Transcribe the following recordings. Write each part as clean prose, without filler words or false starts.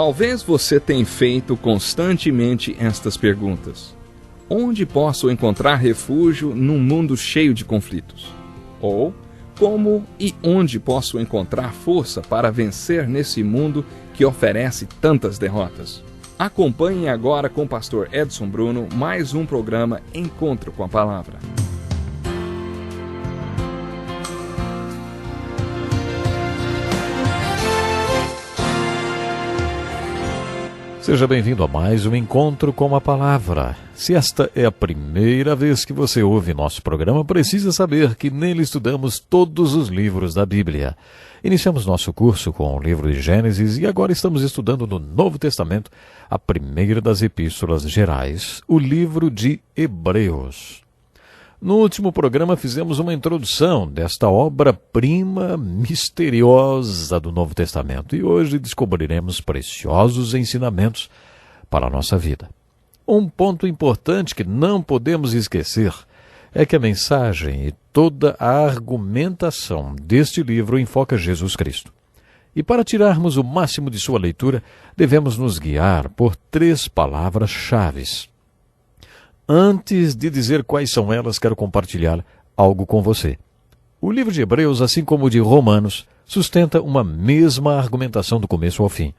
Talvez você tenha feito constantemente estas perguntas. Onde posso encontrar refúgio num mundo cheio de conflitos? Ou, como e onde posso encontrar força para vencer nesse mundo que oferece tantas derrotas? Acompanhe agora com o pastor Edson Bruno mais um programa Encontro com a Palavra. Seja bem-vindo a mais um Encontro com a Palavra. Se esta é a primeira vez que você ouve nosso programa, precisa saber que nele estudamos todos os livros da Bíblia. Iniciamos nosso curso com o livro de Gênesis e agora estamos estudando no Novo Testamento a primeira das epístolas gerais, o livro de Hebreus. No último programa fizemos uma introdução desta obra-prima misteriosa do Novo Testamento e hoje descobriremos preciosos ensinamentos para a nossa vida. Um ponto importante que não podemos esquecer é que a mensagem e toda a argumentação deste livro enfoca Jesus Cristo. E para tirarmos o máximo de sua leitura, devemos nos guiar por 3 palavras-chave. Antes de dizer quais são elas, quero compartilhar algo com você. O livro de Hebreus, assim como o de Romanos, sustenta uma mesma argumentação do começo ao fim.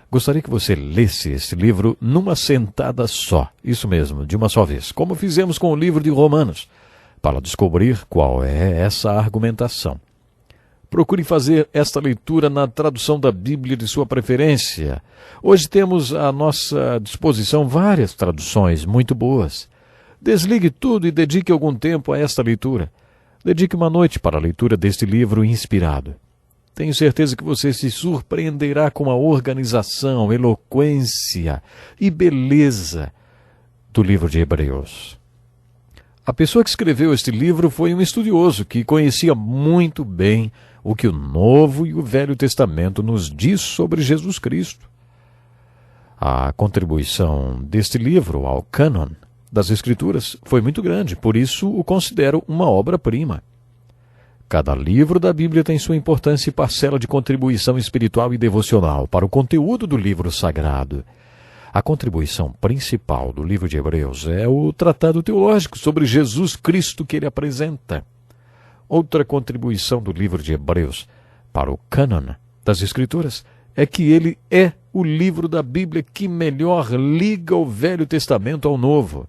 Gostaria que você lesse esse livro numa sentada só, isso mesmo, de uma só vez, como fizemos com o livro de Romanos, para descobrir qual é essa argumentação. Procure fazer esta leitura na tradução da Bíblia de sua preferência. Hoje temos à nossa disposição várias traduções muito boas. Desligue tudo e dedique algum tempo a esta leitura. Dedique uma noite para a leitura deste livro inspirado. Tenho certeza que você se surpreenderá com a organização, eloquência e beleza do livro de Hebreus. A pessoa que escreveu este livro foi um estudioso que conhecia muito bem o que o Novo e o Velho Testamento nos diz sobre Jesus Cristo. A contribuição deste livro ao cânon das Escrituras foi muito grande, por isso o considero uma obra-prima. Cada livro da Bíblia tem sua importância e parcela de contribuição espiritual e devocional para o conteúdo do livro sagrado. A contribuição principal do livro de Hebreus é o tratado teológico sobre Jesus Cristo que ele apresenta. Outra contribuição do livro de Hebreus para o cânon das Escrituras é que ele é o livro da Bíblia que melhor liga o Velho Testamento ao Novo.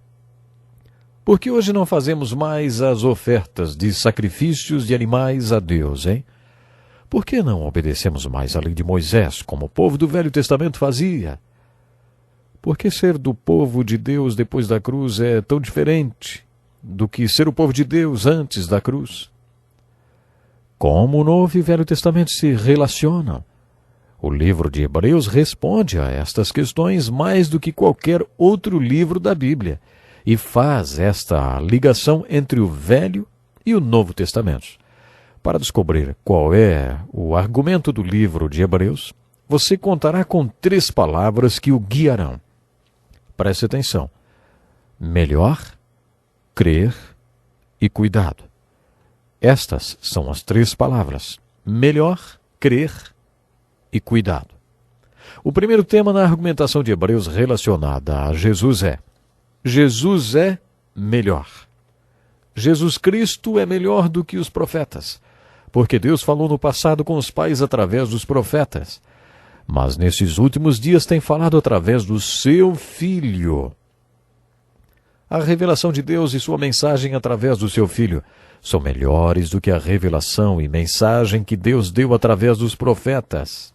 Por que hoje não fazemos mais as ofertas de sacrifícios de animais a Deus, hein? Por que não obedecemos mais a lei de Moisés, como o povo do Velho Testamento fazia? Por que ser do povo de Deus depois da cruz é tão diferente do que ser o povo de Deus antes da cruz? Como o Novo e o Velho Testamento se relacionam? O livro de Hebreus responde a estas questões mais do que qualquer outro livro da Bíblia e faz esta ligação entre o Velho e o Novo Testamento. Para descobrir qual é o argumento do livro de Hebreus, você contará com 3 palavras que o guiarão. Preste atenção. Melhor, crer e cuidado. Estas são as 3 palavras. Melhor, crer e cuidado. O primeiro tema na argumentação de Hebreus relacionada a Jesus é: Jesus é melhor. Jesus Cristo é melhor do que os profetas, porque Deus falou no passado com os pais através dos profetas. Mas nesses últimos dias tem falado através do seu Filho. A revelação de Deus e sua mensagem através do seu Filho são melhores do que a revelação e mensagem que Deus deu através dos profetas.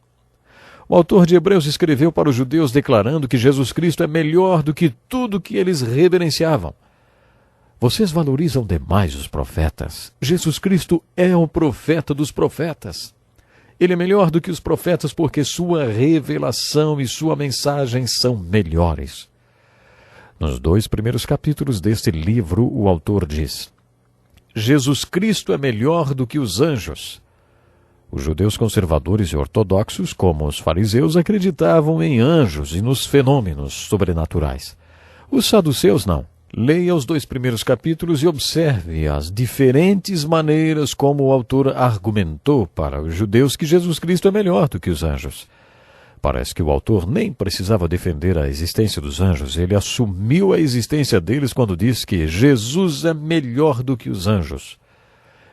O autor de Hebreus escreveu para os judeus declarando que Jesus Cristo é melhor do que tudo que eles reverenciavam. Vocês valorizam demais os profetas. Jesus Cristo é o profeta dos profetas. Ele é melhor do que os profetas porque sua revelação e sua mensagem são melhores. Nos 2 primeiros capítulos deste livro, o autor diz: Jesus Cristo é melhor do que os anjos. Os judeus conservadores e ortodoxos, como os fariseus, acreditavam em anjos e nos fenômenos sobrenaturais. Os saduceus não. Leia os 2 primeiros capítulos e observe as diferentes maneiras como o autor argumentou para os judeus que Jesus Cristo é melhor do que os anjos. Parece que o autor nem precisava defender a existência dos anjos. Ele assumiu a existência deles quando disse que Jesus é melhor do que os anjos.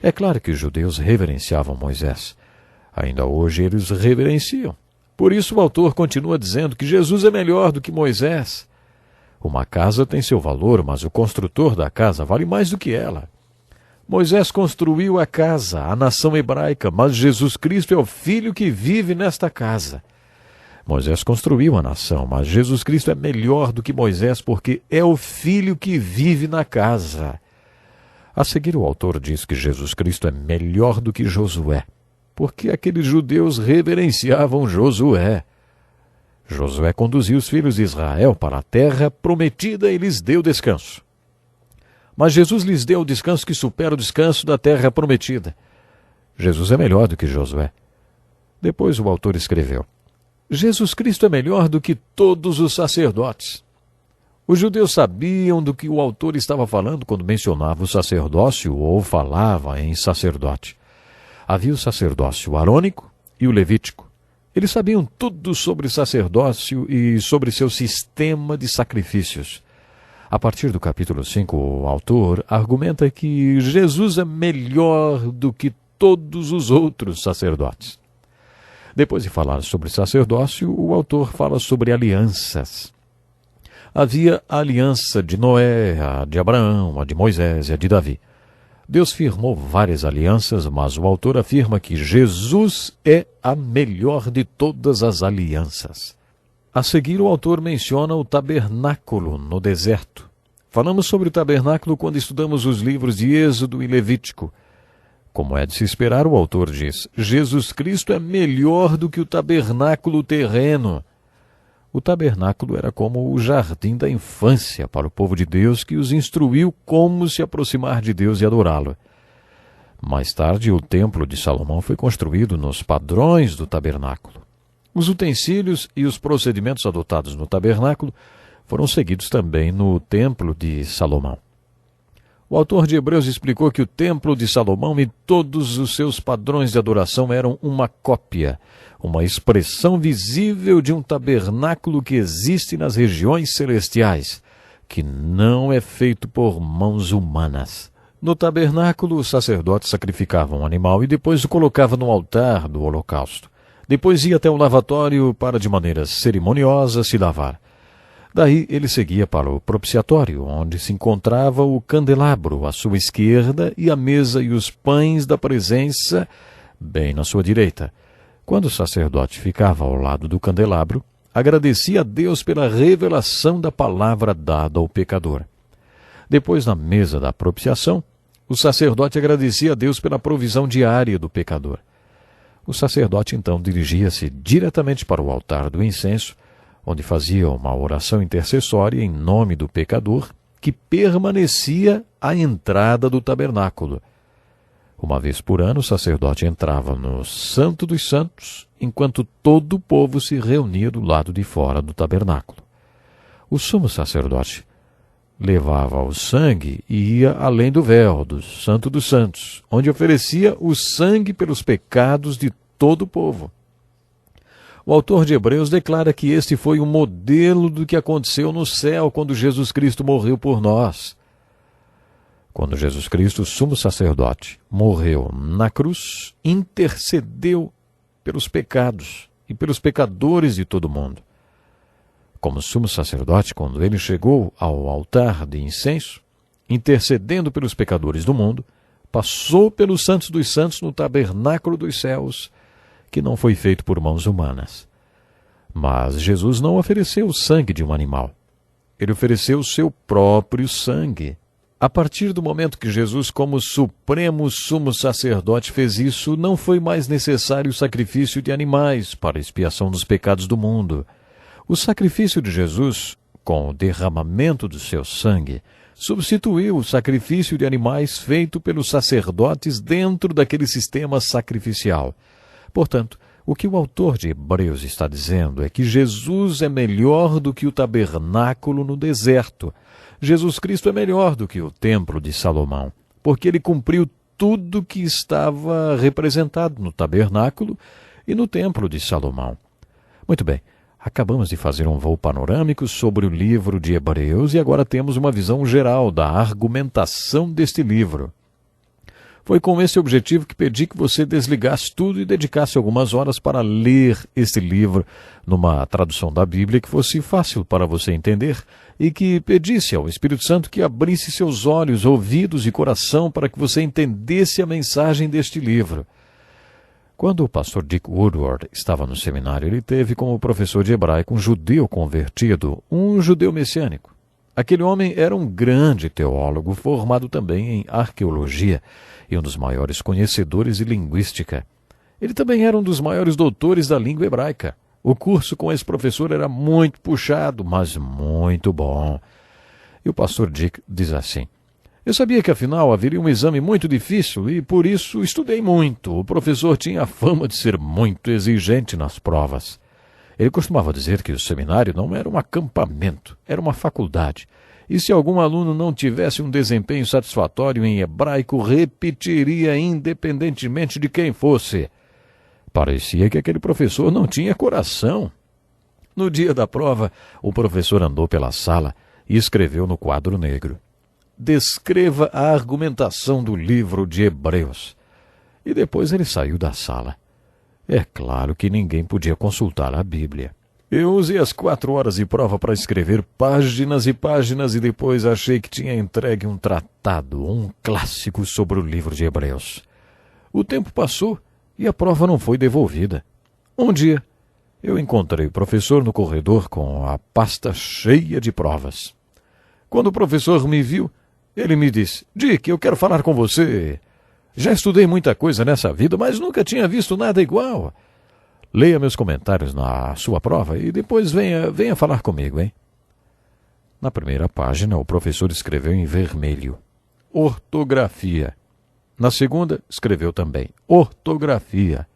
É claro que os judeus reverenciavam Moisés. Ainda hoje eles reverenciam. Por isso o autor continua dizendo que Jesus é melhor do que Moisés. Uma casa tem seu valor, mas o construtor da casa vale mais do que ela. Moisés construiu a casa, a nação hebraica, mas Jesus Cristo é o Filho que vive nesta casa. Moisés construiu a nação, mas Jesus Cristo é melhor do que Moisés porque é o Filho que vive na casa. A seguir, o autor diz que Jesus Cristo é melhor do que Josué, porque aqueles judeus reverenciavam Josué. Josué conduziu os filhos de Israel para a terra prometida e lhes deu descanso. Mas Jesus lhes deu o descanso que supera o descanso da terra prometida. Jesus é melhor do que Josué. Depois o autor escreveu: Jesus Cristo é melhor do que todos os sacerdotes. Os judeus sabiam do que o autor estava falando quando mencionava o sacerdócio ou falava em sacerdote. Havia o sacerdócio arônico e o levítico. Eles sabiam tudo sobre o sacerdócio e sobre seu sistema de sacrifícios. A partir do capítulo 5, o autor argumenta que Jesus é melhor do que todos os outros sacerdotes. Depois de falar sobre sacerdócio, o autor fala sobre alianças. Havia a aliança de Noé, a de Abraão, a de Moisés e a de Davi. Deus firmou várias alianças, mas o autor afirma que Jesus é a melhor de todas as alianças. A seguir, o autor menciona o tabernáculo no deserto. Falamos sobre o tabernáculo quando estudamos os livros de Êxodo e Levítico. Como é de se esperar, o autor diz: Jesus Cristo é melhor do que o tabernáculo terreno. O tabernáculo era como o jardim da infância para o povo de Deus, que os instruiu como se aproximar de Deus e adorá-lo. Mais tarde, o templo de Salomão foi construído nos padrões do tabernáculo. Os utensílios e os procedimentos adotados no tabernáculo foram seguidos também no templo de Salomão. O autor de Hebreus explicou que o templo de Salomão e todos os seus padrões de adoração eram uma cópia, uma expressão visível de um tabernáculo que existe nas regiões celestiais, que não é feito por mãos humanas. No tabernáculo, os sacerdotes sacrificavam um animal e depois o colocavam no altar do holocausto. Depois ia até o lavatório para, de maneira cerimoniosa, se lavar. Daí ele seguia para o propiciatório, onde se encontrava o candelabro à sua esquerda e a mesa e os pães da presença bem na sua direita. Quando o sacerdote ficava ao lado do candelabro, agradecia a Deus pela revelação da palavra dada ao pecador. Depois, na mesa da propiciação, o sacerdote agradecia a Deus pela provisão diária do pecador. O sacerdote então dirigia-se diretamente para o altar do incenso, onde fazia uma oração intercessória em nome do pecador, que permanecia à entrada do tabernáculo. Uma vez por ano, o sacerdote entrava no Santo dos Santos, enquanto todo o povo se reunia do lado de fora do tabernáculo. O sumo sacerdote levava o sangue e ia além do véu do Santo dos Santos, onde oferecia o sangue pelos pecados de todo o povo. O autor de Hebreus declara que este foi um modelo do que aconteceu no céu quando Jesus Cristo morreu por nós. Quando Jesus Cristo, sumo sacerdote, morreu na cruz, intercedeu pelos pecados e pelos pecadores de todo o mundo. Como sumo sacerdote, quando ele chegou ao altar de incenso, intercedendo pelos pecadores do mundo, passou pelos santos dos santos no tabernáculo dos céus, que não foi feito por mãos humanas. Mas Jesus não ofereceu o sangue de um animal. Ele ofereceu o seu próprio sangue. A partir do momento que Jesus, como supremo sumo sacerdote, fez isso, não foi mais necessário o sacrifício de animais para a expiação dos pecados do mundo. O sacrifício de Jesus, com o derramamento do seu sangue, substituiu o sacrifício de animais feito pelos sacerdotes dentro daquele sistema sacrificial. Portanto, o que o autor de Hebreus está dizendo é que Jesus é melhor do que o tabernáculo no deserto. Jesus Cristo é melhor do que o templo de Salomão, porque ele cumpriu tudo que estava representado no tabernáculo e no templo de Salomão. Muito bem, acabamos de fazer um voo panorâmico sobre o livro de Hebreus e agora temos uma visão geral da argumentação deste livro. Foi com esse objetivo que pedi que você desligasse tudo e dedicasse algumas horas para ler este livro numa tradução da Bíblia que fosse fácil para você entender e que pedisse ao Espírito Santo que abrisse seus olhos, ouvidos e coração para que você entendesse a mensagem deste livro. Quando o pastor Dick Woodward estava no seminário, ele teve como professor de hebraico um judeu convertido, um judeu messiânico. Aquele homem era um grande teólogo, formado também em arqueologia e um dos maiores conhecedores de linguística. Ele também era um dos maiores doutores da língua hebraica. O curso com esse professor era muito puxado, mas muito bom. E o pastor Dick diz assim: eu sabia que afinal haveria um exame muito difícil e por isso estudei muito. O professor tinha a fama de ser muito exigente nas provas. Ele costumava dizer que o seminário não era um acampamento, era uma faculdade. E se algum aluno não tivesse um desempenho satisfatório em hebraico, repetiria independentemente de quem fosse. Parecia que aquele professor não tinha coração. No dia da prova, o professor andou pela sala e escreveu no quadro negro: descreva a argumentação do livro de Hebreus. E depois ele saiu da sala. É claro que ninguém podia consultar a Bíblia. Eu usei as 4 horas de prova para escrever páginas e páginas e depois achei que tinha entregue um tratado, um clássico sobre o livro de Hebreus. O tempo passou e a prova não foi devolvida. Um dia, eu encontrei o professor no corredor com a pasta cheia de provas. Quando o professor me viu, ele me disse: Dick, eu quero falar com você. Já estudei muita coisa nessa vida, mas nunca tinha visto nada igual. Leia meus comentários na sua prova e depois venha falar comigo, hein? Na primeira página, o professor escreveu em vermelho: ortografia. Na segunda, escreveu também: ortografia.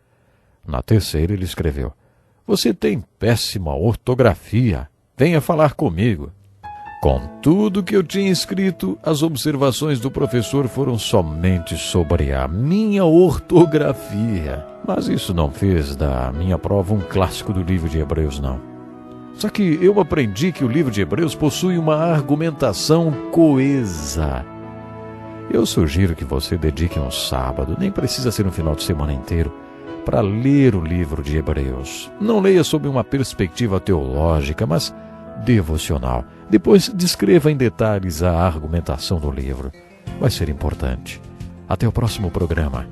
Na terceira, ele escreveu: você tem péssima ortografia. Venha falar comigo. Com tudo que eu tinha escrito, as observações do professor foram somente sobre a minha ortografia. Mas isso não fez da minha prova um clássico do livro de Hebreus, não. Só que eu aprendi que o livro de Hebreus possui uma argumentação coesa. Eu sugiro que você dedique um sábado, nem precisa ser um final de semana inteiro, para ler o livro de Hebreus. Não leia sob uma perspectiva teológica, mas devocional. Depois descreva em detalhes a argumentação do livro. Vai ser importante. Até o próximo programa.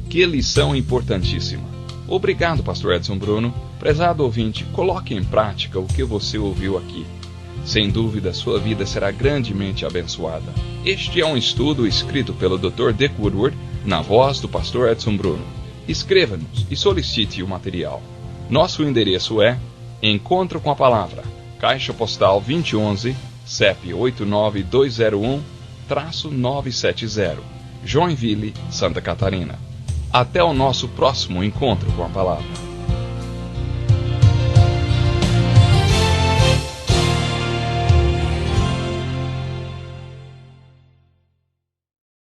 Que lição importantíssima. Obrigado, pastor Edson Bruno. Prezado ouvinte, coloque em prática o que você ouviu aqui. Sem dúvida, sua vida será grandemente abençoada. Este é um estudo escrito pelo Dr. Dick Woodward, na voz do pastor Edson Bruno. Escreva-nos e solicite o material. Nosso endereço é Encontro com a Palavra, Caixa Postal 2011, CEP 89201-970, Joinville, Santa Catarina. Até o nosso próximo Encontro com a Palavra.